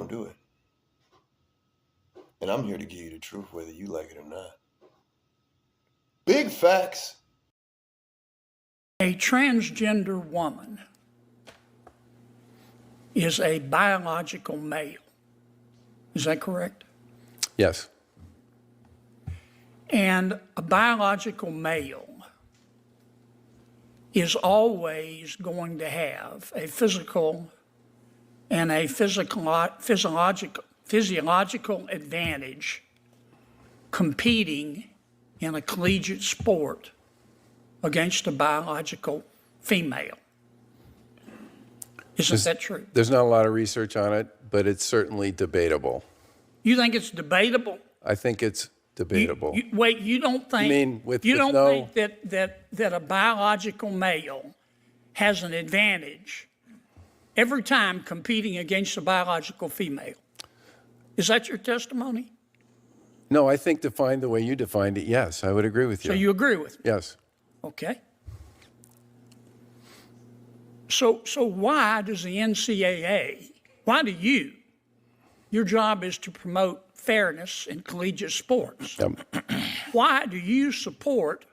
don't do it. And I'm here to give you the truth, whether you like it or not. Big facts. A transgender woman is a biological male. Is that correct? Yes. And a biological male is always going to have a physical and a physiological advantage competing in a collegiate sport against a biological female. Isn't that true? There's not a lot of research on it, but it's certainly debatable. You think it's debatable? I think it's debatable. Wait, you don't think? Think that a biological male has an advantage every time competing against a biological female? Is that your testimony? No, I think defined the way you defined it, yes, I would agree with you. So you agree with me? Yes. Okay. So why does the NCAA, why do you, your job is to promote fairness in collegiate sports. Why do you support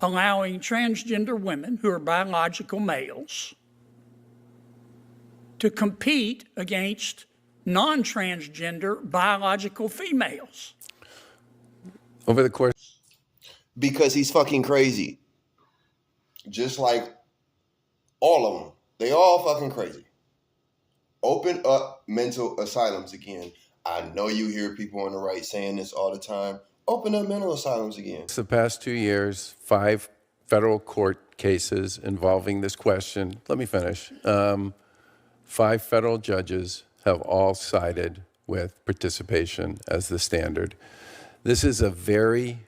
allowing transgender women who are biological males to compete against non-transgender biological females? Over the course. Because he's fucking crazy. Just like all of them. They all fucking crazy. Open up mental asylums again. I know you hear people on the right saying this all the time. Open up mental asylums again. The past 2 years, 5 federal court cases involving this question. Let me finish. 5 federal judges have all sided with participation as the standard. This is a very...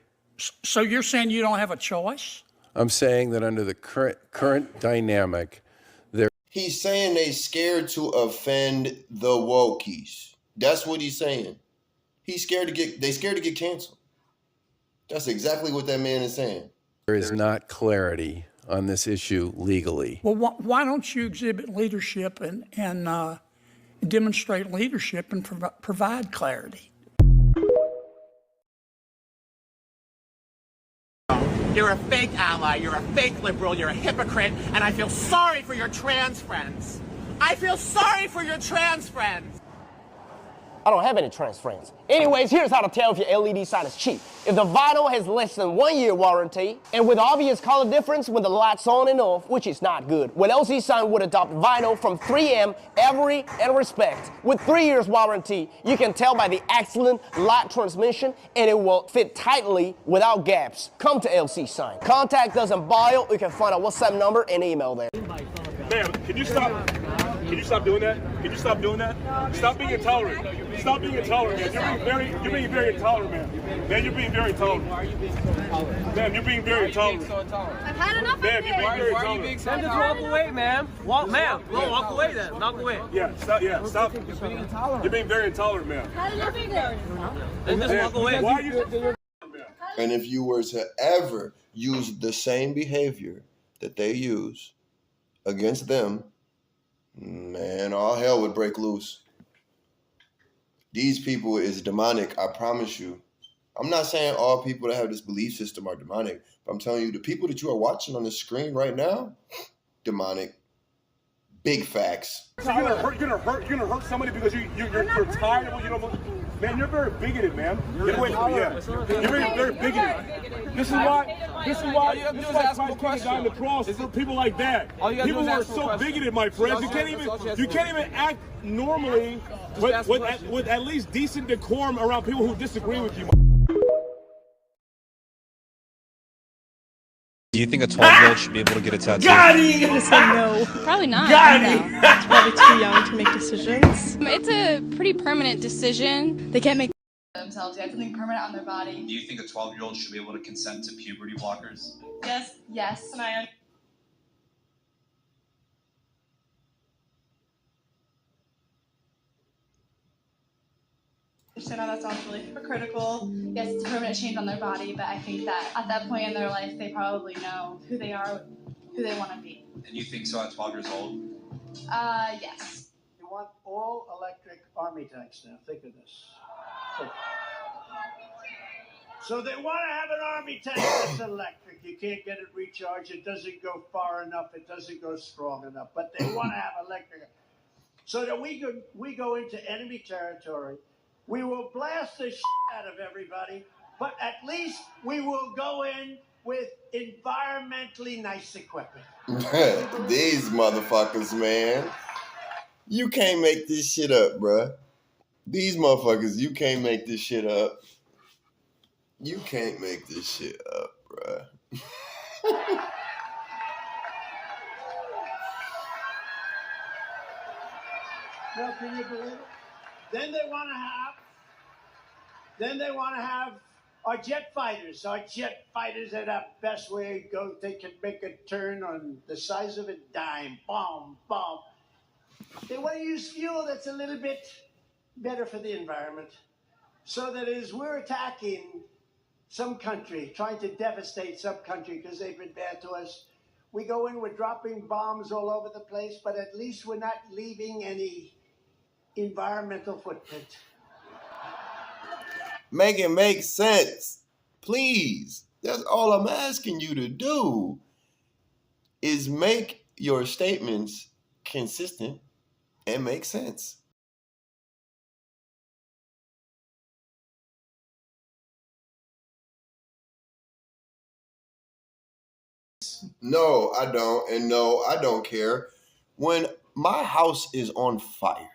So you're saying you don't have a choice? I'm saying that under the current dynamic, he's saying they scared to offend the wokies. That's what he's saying. They scared to get canceled. That's exactly what that man is saying. There is not clarity on this issue legally. Well, why don't you exhibit leadership and demonstrate leadership and provide clarity? You're a fake ally, you're a fake liberal, you're a hypocrite, and I feel sorry for your trans friends. I feel sorry for your trans friends. I don't have any trans friends. Anyways, here's how to tell if your LED sign is cheap. If the vinyl has less than 1 year warranty, and with obvious color difference when the light's on and off, which is not good. Well, LC sign would adopt vinyl from 3M, Every, and Respect. With 3 years warranty, you can tell by the excellent light transmission, and it will fit tightly without gaps. Come to LC sign. Contact us in bio. You can find our WhatsApp number and email there. Ma'am, can you stop? Can you stop doing that? Can you stop doing that? Stop being intolerant. Stop being intolerant, man. You're being very intolerant, man. Man, you're being very intolerant. Man, you're being very intolerant. I've had enough of it. You're being very intolerant. Then just walk away, ma'am. Walk away then. Walk away. Yeah, stop. You're being very intolerant, man. How did you figure? Then just walk away. Why are you... And if you were to ever use the same behavior that they use against them, man, all hell would break loose. These people is demonic, I promise you. I'm not saying all people that have this belief system are demonic, but I'm telling you, the people that you are watching on the screen right now, demonic. Big facts. So you're gonna hurt somebody because you're tired of what you don't. Man, you're very bigoted, man. Get away from me, yeah. You're very bigoted. This is why you have to do is ask a question. On the cross for people like that. People who are so bigoted, my friends. You can't even act normally with at least decent decorum around people who disagree with you. Do you think a 12-year-old should be able to get a tattoo? Got it! I'm gonna say no. Probably not. Got it! It's probably too young to make decisions. It's a pretty permanent decision. They can't make themselves. They have something permanent on their body. Do you think a 12-year-old should be able to consent to puberty blockers? Yes. Yes. And I know that sounds really hypocritical. Yes, it's a permanent change on their body, but I think that at that point in their life, they probably know who they are, who they want to be. And you think so at 12 years old? Yes. want all electric army tanks now. Think of this. So they want to have an army tank that's electric. You can't get it recharged. It doesn't go far enough. It doesn't go strong enough. But they want to have electric. So that we go into enemy territory. We will blast the shit out of everybody. But at least we will go in with environmentally nice equipment. These motherfuckers, man. You can't make this shit up, bruh. These motherfuckers, you can't make this shit up. You can't make this shit up, bruh. Well, can you believe it? Then they want to have our jet fighters. Our jet fighters are the best way to go. They can make a turn on the size of a dime. Bomb, bomb. They want to use fuel that's a little bit better for the environment. So that as we're attacking some country, trying to devastate some country because they've been bad to us, we go in, we're dropping bombs all over the place, but at least we're not leaving any environmental footprint. Make it make sense. Please. That's all I'm asking you to do is make your statements consistent and make sense. No, I don't. And no, I don't care. When my house is on fire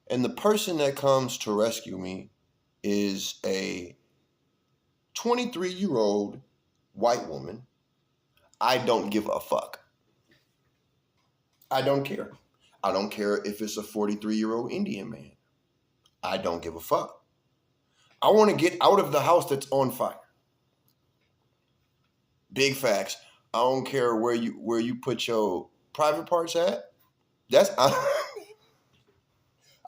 and the person that comes to rescue me is a 23-year-old white woman, I don't give a fuck. I don't care. I don't care if it's a 43-year-old Indian man. I don't give a fuck. I want to get out of the house that's on fire. Big facts. I don't care where you put your private parts at. That's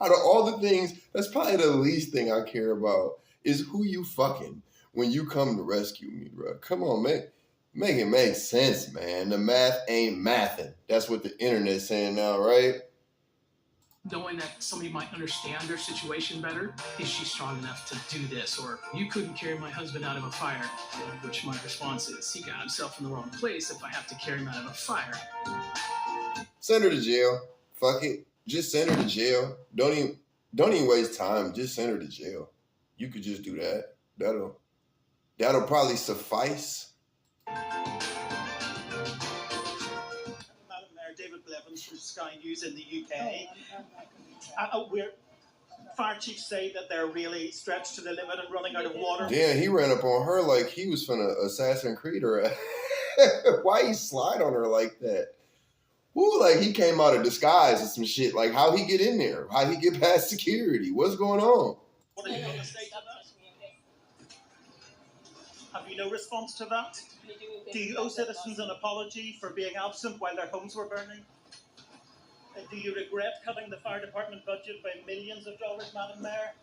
out of all the things, that's probably the least thing I care about is who you fucking when you come to rescue me, bro. Come on, man. Make it make sense, man. The math ain't mathing. That's what the internet's saying now, right? Knowing that somebody might understand their situation better. Is she strong enough to do this? Or you couldn't carry my husband out of a fire, which my response is, he got himself in the wrong place if I have to carry him out of a fire. Send her to jail. Fuck it. Just send her to jail. Don't even waste time. Just send her to jail. You could just do that. That'll probably suffice. David Blevins from Sky News in the UK. Fire chiefs say that they're really stretched to the limit and running out of water. Damn, he ran up on her like he was finna Assassin's Creed her. Why he slide on her like that? Ooh, like he came out of disguise or some shit. Like how he get in there? How he get past security? What's going on? What are you going to say to that? Have you no response to that? Do you owe citizens an apology for being absent while their homes were burning? Do you regret cutting the fire department budget by millions of dollars, Madam Mayor?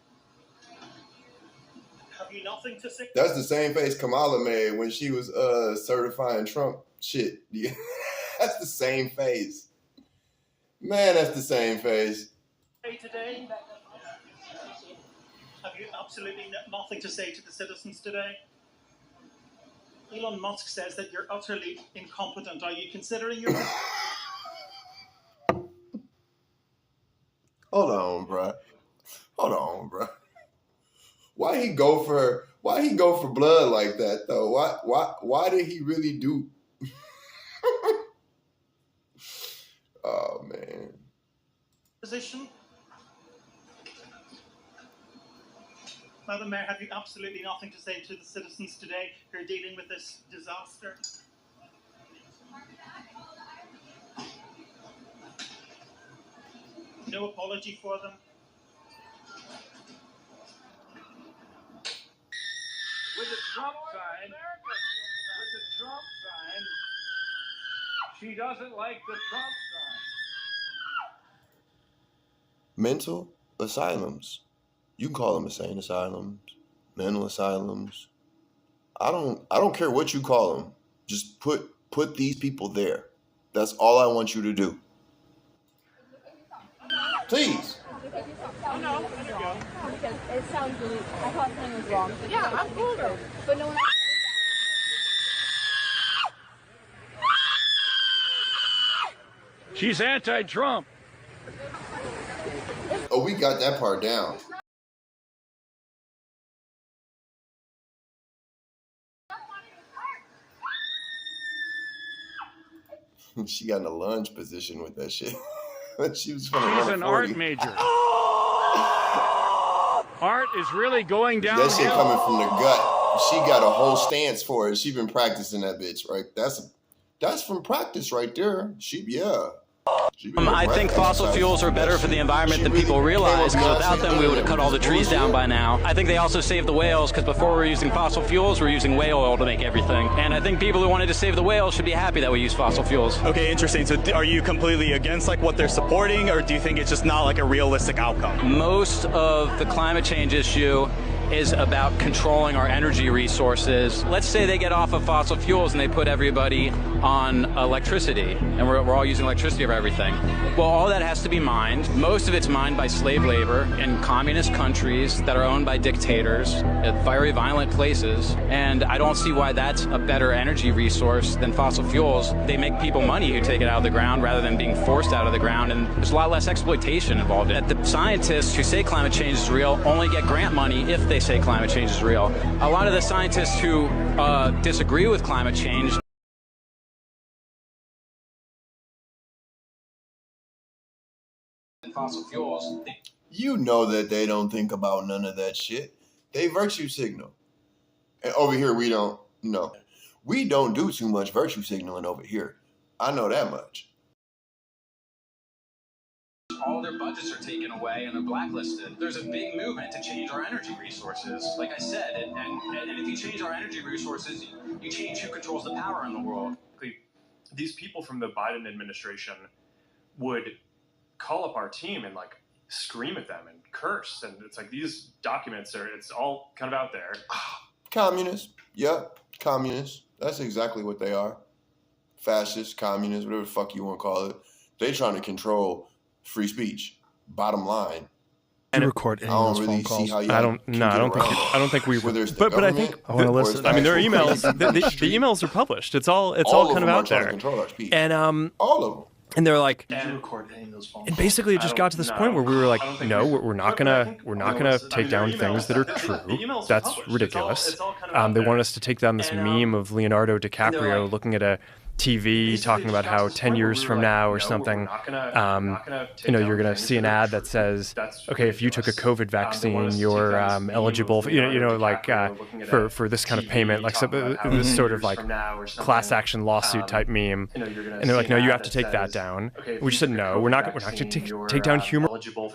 Have you nothing to say? That's the same face Kamala made when she was certifying Trump shit. Yeah. That's the same face. Man, that's the same face. Today? Have you absolutely nothing to say to the citizens today? Elon Musk says that you're utterly incompetent. Are you considering your... Hold on, bro. Why he go for blood like that though? Why did he really do? Oh man. Position. Madam Mayor, have you absolutely nothing to say to the citizens today who are dealing with this disaster? No apology for them? With the Trump sign, she doesn't like the Trump sign. Mental asylums. You can call them insane asylums, mental asylums. I don't care what you call them. Just put these people there. That's all I want you to do. Please. Oh, no, there you go. Because it sounds really, I thought something was wrong. Yeah, I'm cool though. But no one else. She's anti-Trump. Oh, we got that part down. She got in a lunge position with that shit. She was funny. She's an art major. Art is really going down. That shit coming from the gut. She got a whole stance for it. She been practicing that bitch, right? That's from practice right there. I think fossil fuels are better for the environment than people realize, because without them we would have cut all the trees down by now. I think they also save the whales, because before we were using fossil fuels, we were using whale oil to make everything. And I think people who wanted to save the whales should be happy that we use fossil fuels. Okay, interesting. So are you completely against like what they're supporting, or do you think it's just not like a realistic outcome? Most of the climate change issue is about controlling our energy resources. Let's say they get off of fossil fuels and they put everybody on electricity, and we're all using electricity for everything. Well, all that has to be mined. Most of it's mined by slave labor in communist countries that are owned by dictators at very violent places, and I don't see why that's a better energy resource than fossil fuels. They make people money who take it out of the ground rather than being forced out of the ground, and there's a lot less exploitation involved in it. The scientists who say climate change is real only get grant money if they say climate change is real. A lot of the scientists who disagree with climate change and fossil fuels. You know that they don't think about none of that shit. They virtue signal. And over here we don't. No. We don't do too much virtue signaling over here. I know that much. All their budgets are taken away and they're blacklisted. There's a big movement to change our energy resources, like I said, and if you change our energy resources, you change who controls the power in the world. These people from the Biden administration would call up our team and like scream at them and curse, and it's like these documents it's all kind of out there. Communists. Yep. Communists. That's exactly what they are. Fascists, communists, whatever the fuck you want to call it. They trying to control free speech. Bottom line. And record any of those phone calls. I don't think we. But I think I want to listen. I mean, there are emails. the emails are published. It's all kind of out there. And all of them. And they're like, and basically it just got to this point where we were like, no, we're not gonna take down things that are true. That's ridiculous. They wanted us to take down this meme of Leonardo DiCaprio looking at a TV talking about how 10 years from now or something, you're going to see an ad that says, okay, if you took a COVID vaccine, you're eligible, for this kind of payment, like this sort of like class action lawsuit type meme. And they're like, no, you have to take that down. We just said, no, we're not going to take down humor. Eligible,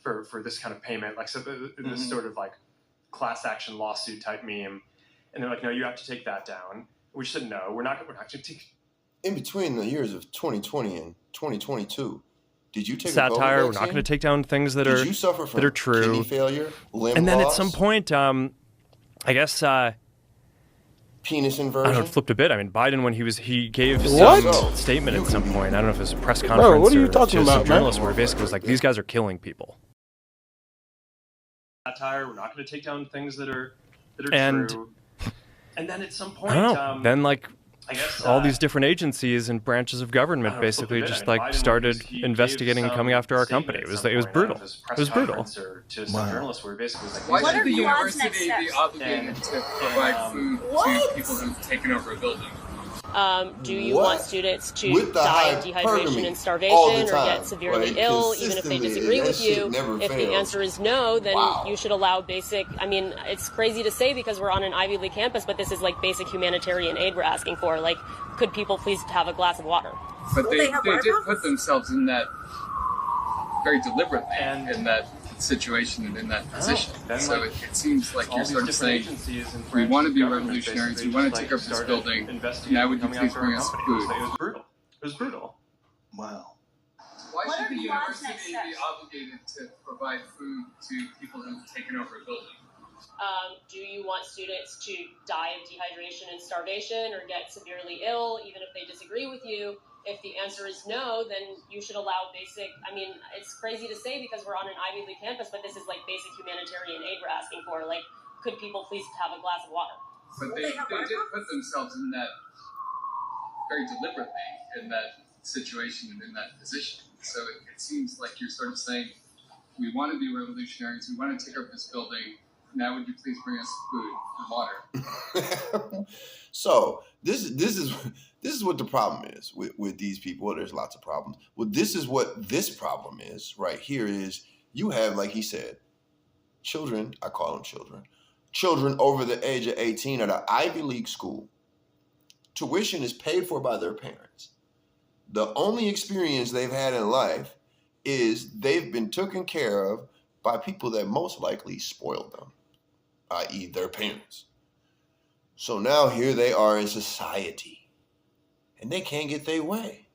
for this kind of payment, like this sort of like class action lawsuit type meme. And they're like, no, you have to take that down. We said no. We're not going to take. In between the years of 2020 and 2022, did you take satire? A we're not going to take down things that did you suffer from true. Kidney failure, limb and then loss? At some point, I guess penis inversion. I don't know. It flipped a bit. I mean, Biden when he gave some statement at some point. I don't know if it was a press conference. Bro, what are you talking about, journalists where basically was like, these guys are killing people. Satire. We're not going to take down things that are true. And then at some point, I don't know. Then I guess, all these different agencies and branches of government basically just started investigating and coming after our company. It was brutal. It was brutal. Why should the university be obligated to provide food to people who've taken over a building? Do you want students to die of dehydration and starvation or get severely ill, even if they disagree with you? If the answer is no, then you should allow basic, I mean, it's crazy to say because we're on an Ivy League campus, but this is like basic humanitarian aid we're asking for. Like, could people please have a glass of water? But they did put themselves in that very deliberately, in that situation and in that position. So it seems like you're sort of saying, we want to be revolutionaries, we want to take over this building, now would you please bring us food? It was brutal. Wow. Why should the university be obligated to provide food to people who've taken over a building? Do you want students to die of dehydration and starvation or get severely ill, even if they disagree with you? if the answer is no, then you should allow basic, I mean, it's crazy to say because we're on an Ivy League campus, but this is like basic humanitarian aid we're asking for. Like, could people please have a glass of water? But they did put themselves in that very deliberately in that situation and in that position. So it seems like you're sort of saying, we want to be revolutionaries, we want to take over this building, now would you please bring us food and water? So this is what the problem is with these people. Well, there's lots of problems. Well, this is what this problem is right here is you have, like he said, children, I call them children over the age of 18 at an Ivy League school. Tuition is paid for by their parents. The only experience they've had in life is they've been taken care of by people that most likely spoiled them, i.e. their parents. So now here they are in society and they can't get their way.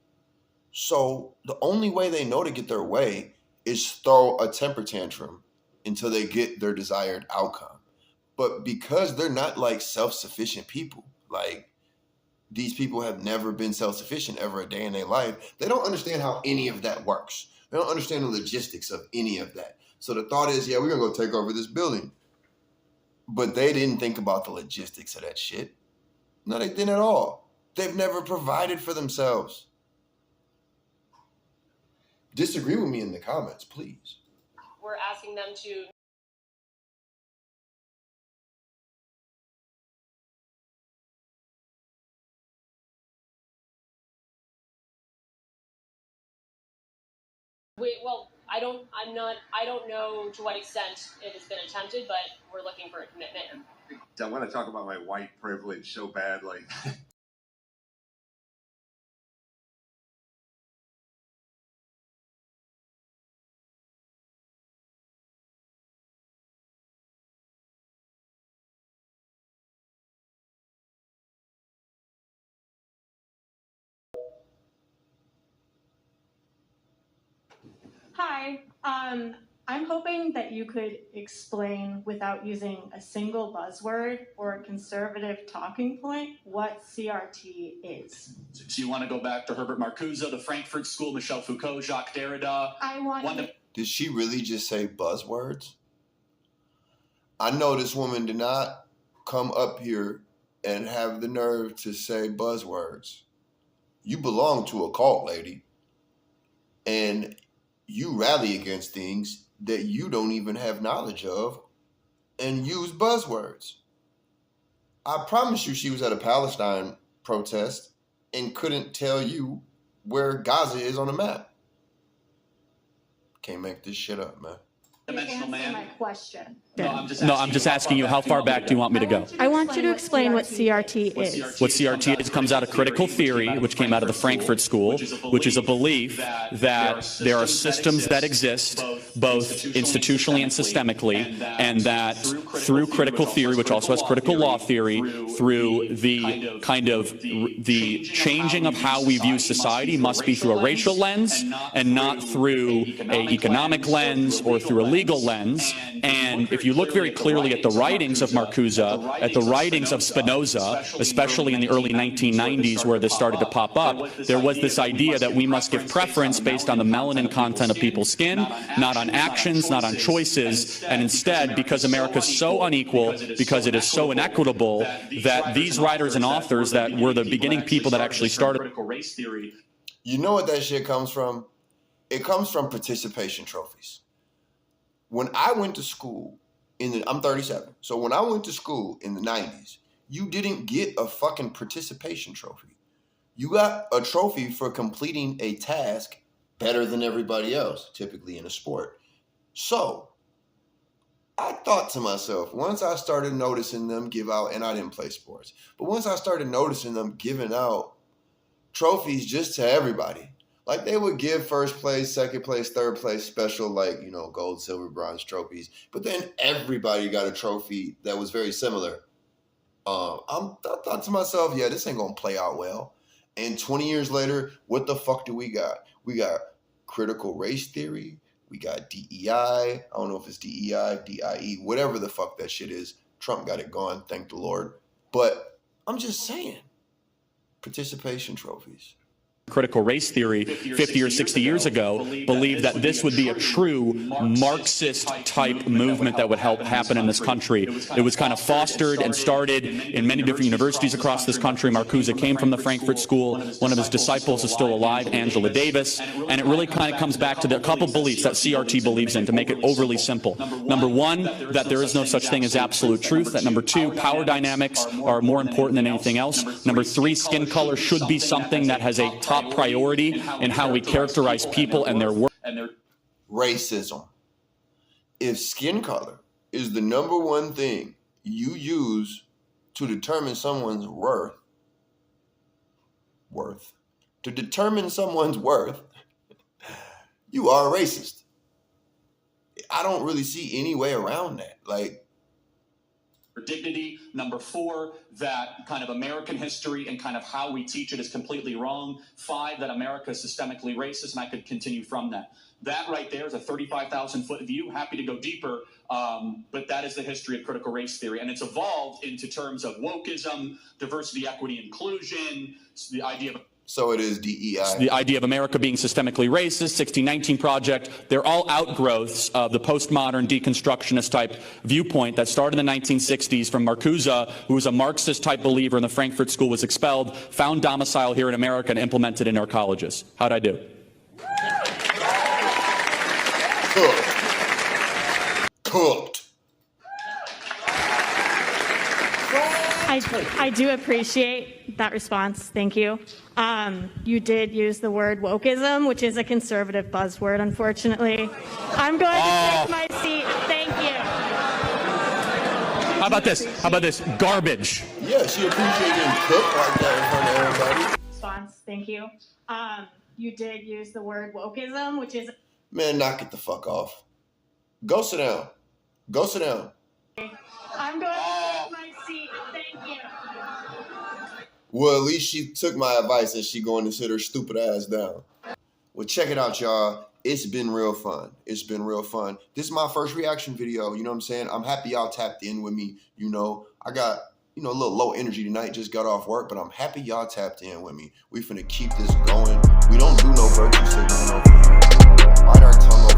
So the only way they know to get their way is throw a temper tantrum until they get their desired outcome. But because they're not like self-sufficient people, like these people have never been self-sufficient ever a day in their life, they don't understand how any of that works. They don't understand the logistics of any of that. So the thought is, yeah, we're gonna go take over this building. But they didn't think about the logistics of that shit. No, they didn't at all. They've never provided for themselves. Disagree with me in the comments, please. We're asking them to I don't know to what extent it has been attempted, but we're looking for a commitment. I want to talk about my white privilege so badly. Hi. I'm hoping that you could explain without using a single buzzword or a conservative talking point what CRT is. So you want to go back to Herbert Marcuse, the Frankfurt School, Michel Foucault, Jacques Derrida? Did she really just say buzzwords? I know this woman did not come up here and have the nerve to say buzzwords. You belong to a cult, lady. And you rally against things that you don't even have knowledge of and use buzzwords. I promise you she was at a Palestine protest and couldn't tell you where Gaza is on the map. Can't make this shit up, man. Answer my question. No, I'm just asking you, how far back do you want me to go? I want you to explain what CRT is. What CRT is comes out of critical theory, which came out of the Frankfurt School, which is a belief that there are systems that exist, both institutionally and systemically, and that through critical theory, which also has critical law theory, through the kind of the changing of how we view society must be through a racial lens and not through an economic lens or through a legal lens. And if you look very clearly at the writings of Marcuse, at the writings of Spinoza, especially in the early 1990s where this started to pop up, there was this idea that we must give preference based on the melanin content of people's skin, not on actions, not on choices, and instead, because America's so unequal, because it is so inequitable, that these writers and authors that were the beginning people that actually started critical race theory. You know what that shit comes from? It comes from participation trophies. When I went to school, I'm 37, so when I went to school in the 90s, you didn't get a fucking participation trophy. You got a trophy for completing a task better than everybody else, typically in a sport. So I thought to myself, once I started noticing them give out, and I didn't play sports, but once I started noticing them giving out trophies just to everybody, like they would give first place, second place, third place special, like, you know, gold, silver, bronze trophies. But then everybody got a trophy that was very similar. I thought to myself, yeah, this ain't going to play out well. And 20 years later, what the fuck do we got? We got critical race theory. We got DEI. I don't know if it's DEI, DIE, whatever the fuck that shit is. Trump got it gone, thank the Lord. But I'm just saying, participation trophies. critical race theory 50 or 60 years ago believed that this would be a true Marxist-type movement that would help happen in this country. It was kind of fostered and started in many different universities across this country. Marcuse came from the Frankfurt School. One of his disciples is still alive, Angela Davis. And it really kind of comes back to the couple beliefs that CRT believes in, to make it overly simple. Number one, that there is no such thing as absolute truth. That number two, power dynamics are more important than anything else. Number three, skin color should be something that has a top priority in how we characterize people and their work. Racism. If skin color is the number one thing you use to determine someone's worth, you are a racist. I don't really see any way around that. Like, dignity. Number four, that kind of American history and kind of how we teach it is completely wrong. Five, that America is systemically racist, and I could continue from that. That right there is a 35,000-foot view. Happy to go deeper, but that is the history of critical race theory, and it's evolved into terms of wokeism, diversity, equity, inclusion, the idea of... So it is DEI. The idea of America being systemically racist, 1619 Project, they're all outgrowths of the postmodern deconstructionist type viewpoint that started in the 1960s from Marcuse, who was a Marxist type believer in the Frankfurt School, was expelled, found domicile here in America, and implemented in our colleges. How'd I do? Cooked. I do appreciate that response. Thank you. You did use the word wokeism, which is a conservative buzzword, unfortunately. I'm going to take my seat. Thank you. How about this? How about this? Garbage. Yeah, she appreciated getting cooked like that in front of everybody. Response. Thank you. You did use the word wokeism, which is... Man, knock it the fuck off. Go sit down. Go sit down. I'm going to take my seat. Thank you. Well, at least she took my advice and she going to sit her stupid ass down. Well, check it out, y'all. It's been real fun. It's been real fun. This is my first reaction video. You know what I'm saying? I'm happy y'all tapped in with me. You know, I got, a little low energy tonight. Just got off work, but I'm happy y'all tapped in with me. We finna keep this going. We don't do no virtue signaling over here. Bite our tongue